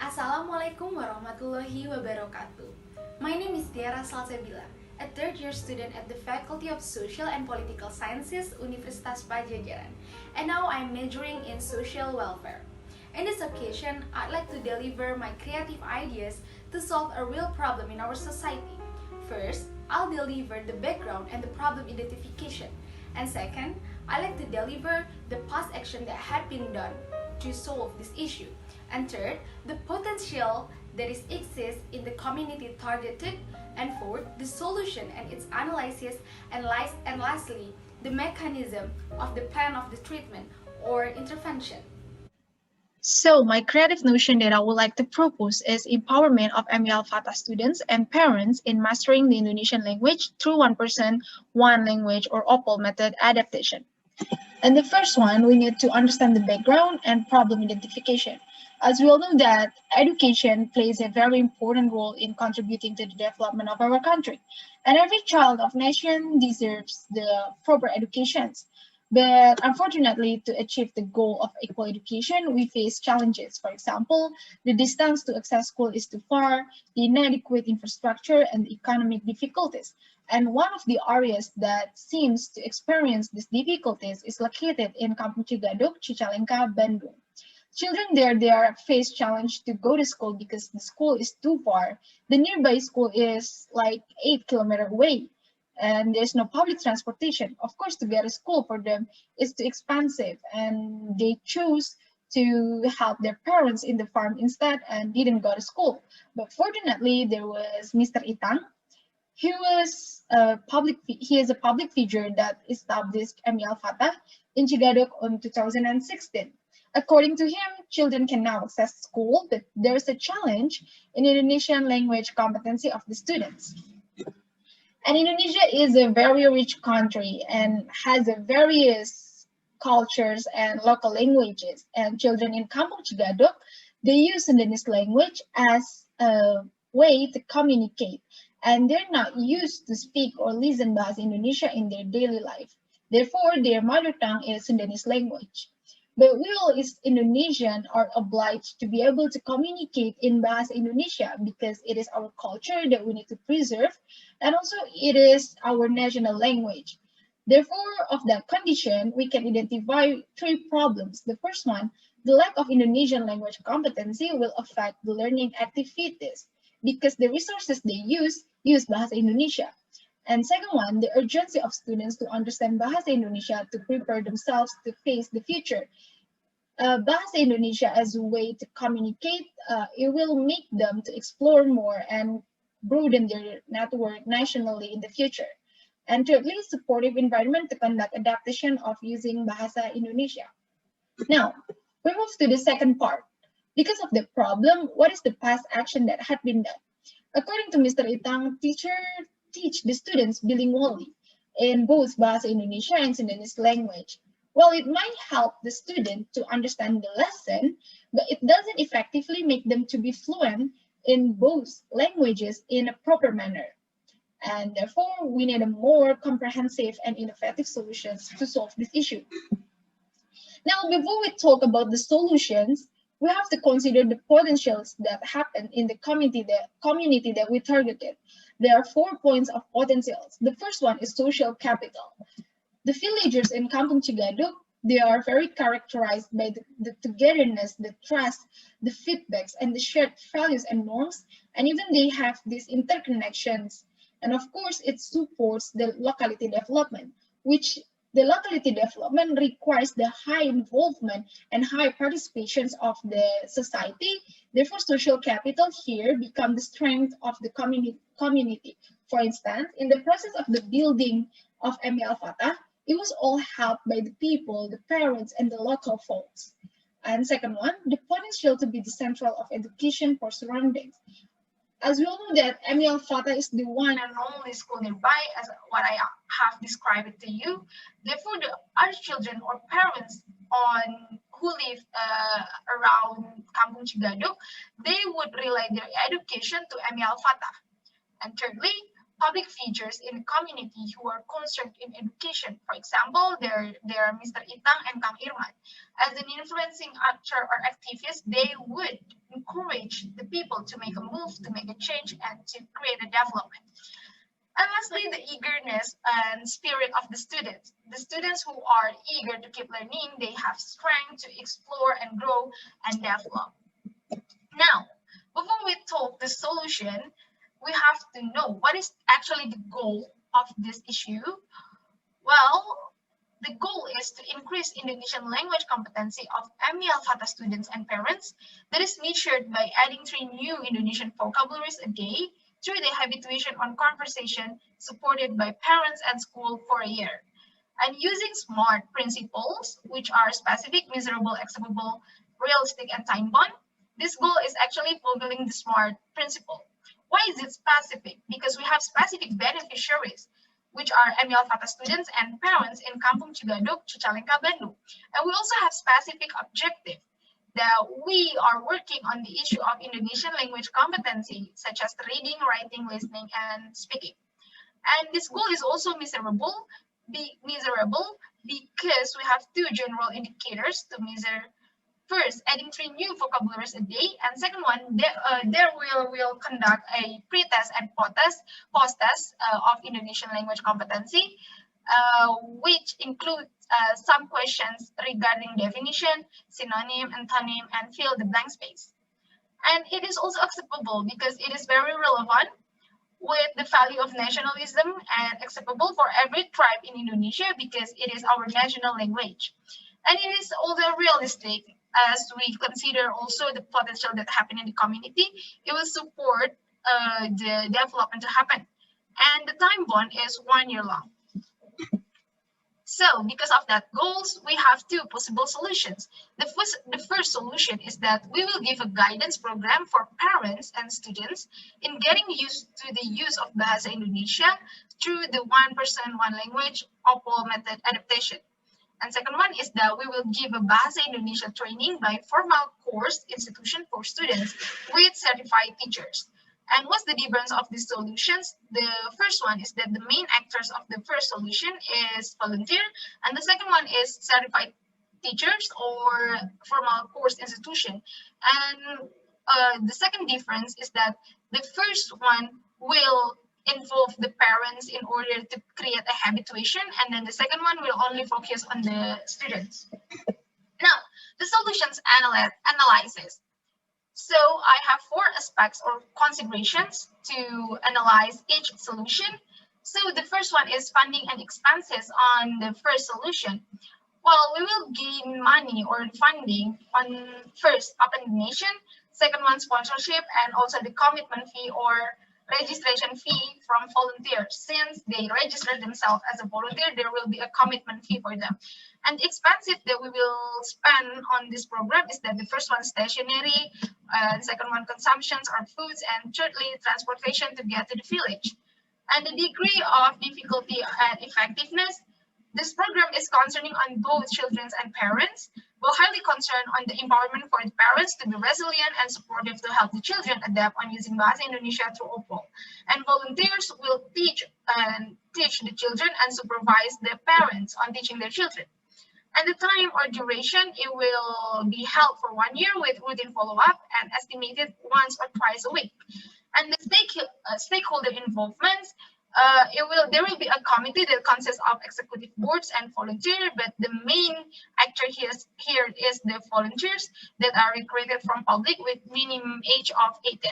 Assalamualaikum warahmatullahi wabarakatuh. My name is Tiara Salsabilla, a third-year student at the Faculty of Social and Political Sciences, Universitas Pajajaran, and now I'm majoring in social welfare. In this occasion, I'd like to deliver my creative ideas to solve a real problem in our society. First, I'll deliver the background and the problem identification, and second, I'd like to deliver the past action that had been done to solve this issue. And third, the potential that is exists in the community targeted. And fourth, the solution and its analysis. And lastly, the mechanism of the plan of the treatment or intervention. So my creative notion that I would like to propose is empowerment of MI Al-Fatah students and parents in mastering the Indonesian language through one person, one language or OPOL method adaptation. And the first one, we need to understand the background and problem identification. As we all know that education plays a very important role in contributing to the development of our country. And every child of nation deserves the proper educations. But unfortunately, to achieve the goal of equal education, we face challenges. For example, the distance to access school is too far, the inadequate infrastructure, and the economic difficulties. And one of the areas that seems to experience these difficulties is located in Kampung Cigadog, Cicalengka, Bandung. Children there, they are face challenge to go to school because the school is too far. The nearby school is like 8 kilometers away and there's no public transportation. Of course, to get a school for them is too expensive and they choose to help their parents in the farm instead and didn't go to school. But fortunately, there was Mr. Itang. He is a public figure that established MI Al-Fatah in Cigadog in 2016. According to him, children can now access school, but there's a challenge in Indonesian language competency of the students. And Indonesia is a very rich country and has a various cultures and local languages. And children in Kampung Cigadog, they use Sundanese language as a way to communicate. And they're not used to speak or listen Bahasa Indonesia in their daily life. Therefore, their mother tongue is Sundanese language. But we all as Indonesian are obliged to be able to communicate in Bahasa Indonesia because it is our culture that we need to preserve and also it is our national language. Therefore, of that condition, we can identify three problems. The first one, the lack of Indonesian language competency will affect the learning activities because the resources they use Bahasa Indonesia. And second one, the urgency of students to understand Bahasa Indonesia to prepare themselves to face the future. Bahasa Indonesia as a way to communicate, it will make them to explore more and broaden their network nationally in the future. And thirdly, supportive environment to conduct adaptation of using Bahasa Indonesia. Now, we move to the second part. Because of the problem, what is the past action that had been done? According to Mr. Itang, teachers teach the students bilingually in both Bahasa Indonesia and Sundanese language. Well, it might help the student to understand the lesson, but it doesn't effectively make them to be fluent in both languages in a proper manner. And therefore, we need a more comprehensive and innovative solutions to solve this issue. Now, before we talk about the solutions, we have to consider the potentials that happen in the community that we targeted. There are 4 points of potentials. The first one is social capital. The villagers in Kampung Cigadog, they are very characterized by the togetherness, the trust, the feedbacks, and the shared values and norms, and even they have these interconnections. And of course, it supports the locality development, which the locality development requires the high involvement and high participations of the society. Therefore, social capital here become the strength of the community. For instance, in the process of the building of MI Al-Fatah, it was all helped by the people, the parents, and the local folks. And second one, the potential to be the central of education for surroundings. As we all know that MI Al-Fatah is the one and only school nearby, as what I have described it to you. Therefore, the other children or parents who live around Kampung Cigadog, they would relay their education to MI Al-Fatah. And thirdly, public figures in the community who are concerned in education. For example, there are Mr. Itang and Kang Irman. As an influencing actor or activist, they would encourage encourage the people to make a move, to make a change, and to create a development. And lastly, the eagerness and spirit of the students. The students who are eager to keep learning, they have strength to explore and grow and develop. Now, before we talk the solution, we have to know what is actually the goal of this issue. Well, the goal is to increase Indonesian language competency of MI Al-Fatah students and parents that is measured by adding 3 new Indonesian vocabularies a day through the habituation on conversation supported by parents and school for a year. And using SMART principles, which are specific, measurable, acceptable, realistic, and time-bound, this goal is actually fulfilling the SMART principle. Why is it specific? Because we have specific beneficiaries, which are MI Al-Fatah students and parents in Kampung Cigadog, Cicalengka, Bandung. And we also have specific objective that we are working on the issue of Indonesian language competency, such as reading, writing, listening, and speaking. And this goal is also measurable because we have 2 general indicators to measure. First, adding 3 new vocabularies a day, and second one, there will conduct a pre-test and post-test of Indonesian language competency, which includes some questions regarding definition, synonym, antonym, and fill the blank space. And it is also acceptable because it is very relevant with the value of nationalism and acceptable for every tribe in Indonesia because it is our national language. And it is also realistic as we consider also the potential that happen in the community. It will support the development to happen. And the time bond is 1 year long. So because of that goals, we have 2 possible solutions. The first solution is that we will give a guidance program for parents and students in getting used to the use of Bahasa Indonesia through the one person, one language OPOL method adaptation. And second one is that we will give a Bahasa Indonesia training by formal course institution for students with certified teachers. And what's the difference of these solutions? The first one is that the main actors of the first solution is volunteer, and the second one is certified teachers or formal course institution. And the second difference is that the first one will involve the parents in order to create a habituation, and then the second one will only focus on the students. Now, the solutions analysis. So I have 4 aspects or considerations to analyze each solution. So the first one is funding and expenses on the first solution. Well, we will gain money or funding on first open donation, second one sponsorship, and also the commitment fee or registration fee from volunteers. Since they register themselves as a volunteer, there will be a commitment fee for them. And the expenses that we will spend on this program is that the first one stationery, second one consumptions or foods, and thirdly transportation to get to the village. And the degree of difficulty and effectiveness, this program is concerning on both children and parents. We're highly concerned on the empowerment for the parents to be resilient and supportive to help the children adapt on using Bahasa Indonesia through OPOL. And volunteers will teach the children and supervise the parents on teaching their children. And the time or duration, it will be held for 1 year with routine follow-up and estimated once or twice a week. And the stakeholder involvement, there will be a committee that consists of executive boards and volunteers, but the main actor here is the volunteers that are recruited from public with minimum age of 18.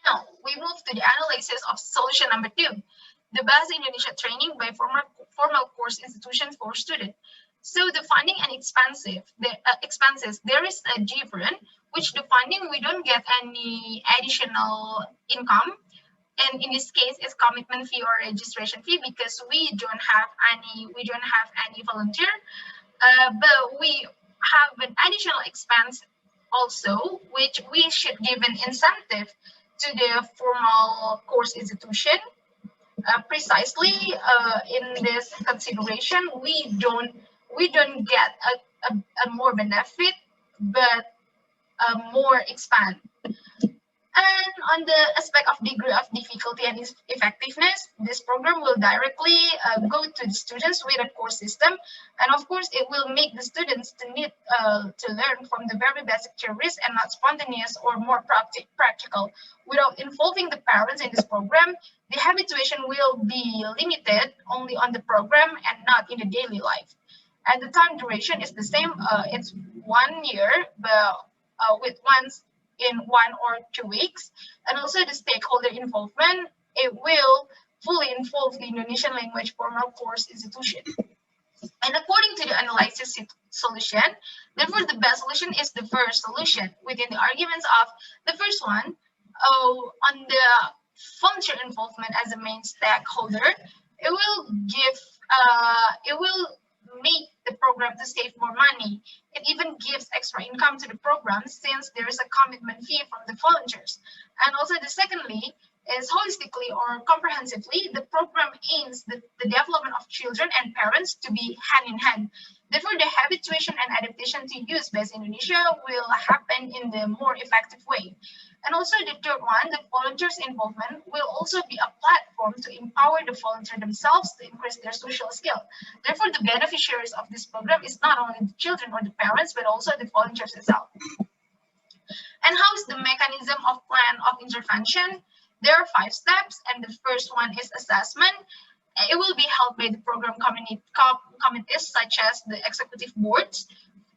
Now, we move to the analysis of solution number 2, the Bahasa Indonesia training by formal course institutions for students. So the funding and expenses, there is a difference, which the funding, we don't get any additional income. And in this case, it's commitment fee or registration fee because we don't have any volunteer, but we have an additional expense also, which we should give an incentive to the formal course institution. Precisely in this consideration, we don't get a more benefit, but more expand. And on the aspect of degree of difficulty and effectiveness, this program will directly go to the students with a core system. And of course, it will make the students to need to learn from the very basic theories and not spontaneous or more practical. Without involving the parents in this program, the habituation will be limited only on the program and not in the daily life. And the time duration is the same. It's 1 year, but with once in 1 or 2 weeks. And also the stakeholder involvement, it will fully involve the Indonesian language formal course institution. And according to the analysis solution, therefore the best solution is the first solution within the arguments of the first one. On the volunteer involvement as a main stakeholder, it will make the program to save more money. It even gives extra income to the program since there is a commitment fee from the volunteers. And also the secondly is holistically or comprehensively, the program aims the development of children and parents to be hand in hand. Therefore, the habituation and adaptation to use Bahasa Indonesia will happen in the more effective way. And also the third one, the volunteers' involvement will also be a platform to empower the volunteer themselves to increase their social skill. Therefore, the beneficiaries of this program is not only the children or the parents, but also the volunteers itself. And how is the mechanism of plan of intervention? There are 5 steps, and the first one is assessment. It will be held by the program committees such as the executive boards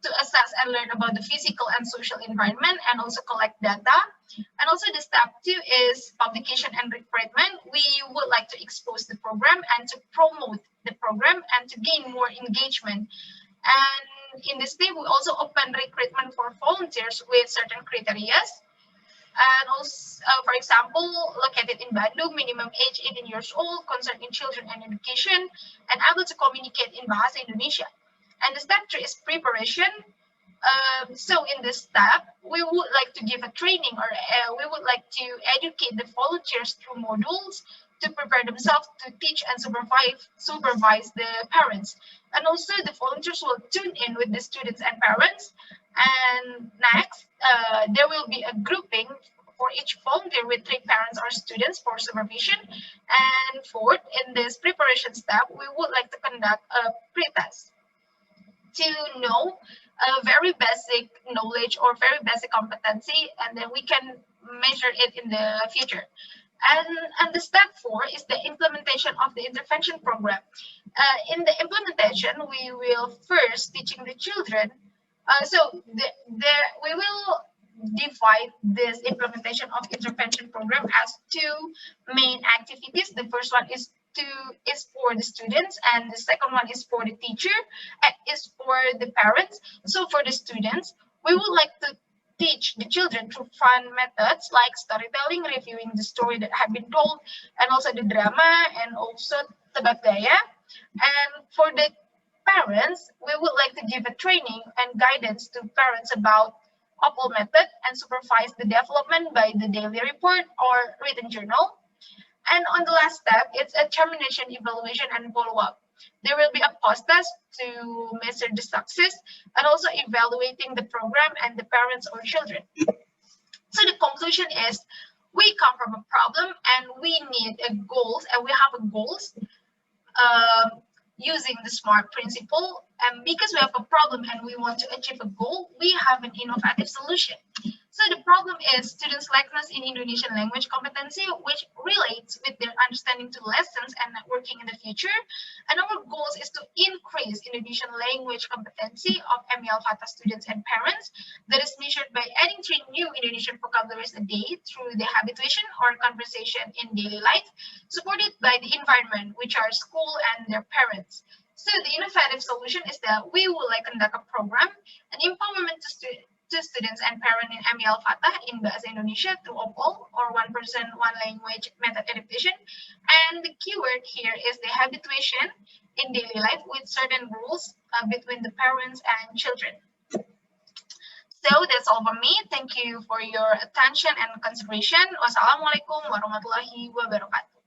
to assess and learn about the physical and social environment and also collect data. And also the step 2 is publication and recruitment. We would like to expose the program and to promote the program and to gain more engagement. And in this step, we also open recruitment for volunteers with certain criteria. And also, for example, located in Bandung, minimum age 18 years old, concerned in children and education, and able to communicate in Bahasa Indonesia. And the step 3 is preparation. So in this step, we would like to give a training or we would like to educate the volunteers through modules to prepare themselves to teach and supervise the parents. And also the volunteers will tune in with the students and parents. And next, there will be a grouping for each volunteer with 3 parents or students for supervision. And fourth, in this preparation step, we would like to conduct a pre-test to know a very basic knowledge or very basic competency, and then we can measure it in the future. And the step 4 is the implementation of the intervention program. In the implementation, we will first teaching the children. We will divide this implementation of intervention program as 2 main activities. The first one is for the students, and the second one is for the teacher, and is for the parents. So for the students, we would like to teach the children through fun methods like storytelling, reviewing the story that have been told, and also the drama, and also tebak gaya. And for the parents, we would like to give a training and guidance to parents about OPOL method and supervise the development by the daily report or written journal. And on the last step, it's a termination evaluation and follow-up. There will be a post-test to measure the success and also evaluating the program and the parents or children. So the conclusion is we come from a problem and we need a goals, and we have a goals using the SMART principle. And because we have a problem and we want to achieve a goal, we have an innovative solution. So the problem is students' lackness in Indonesian language competency, which relates with their understanding to lessons and networking in the future. And our goal is to increase Indonesian language competency of MI Al-Fatah students and parents. That is measured by adding 3 new Indonesian vocabularies a day through the habituation or conversation in daily life, supported by the environment, which are school and their parents. So the innovative solution is that we will conduct a program, an empowerment to students and parents in MI Al-Fatah in Bahasa Indonesia through OPOL, or one person, one language method adaptation. And the keyword here is the habituation in daily life with certain rules between the parents and children. So that's all from me. Thank you for your attention and consideration. Wassalamualaikum warahmatullahi wabarakatuh.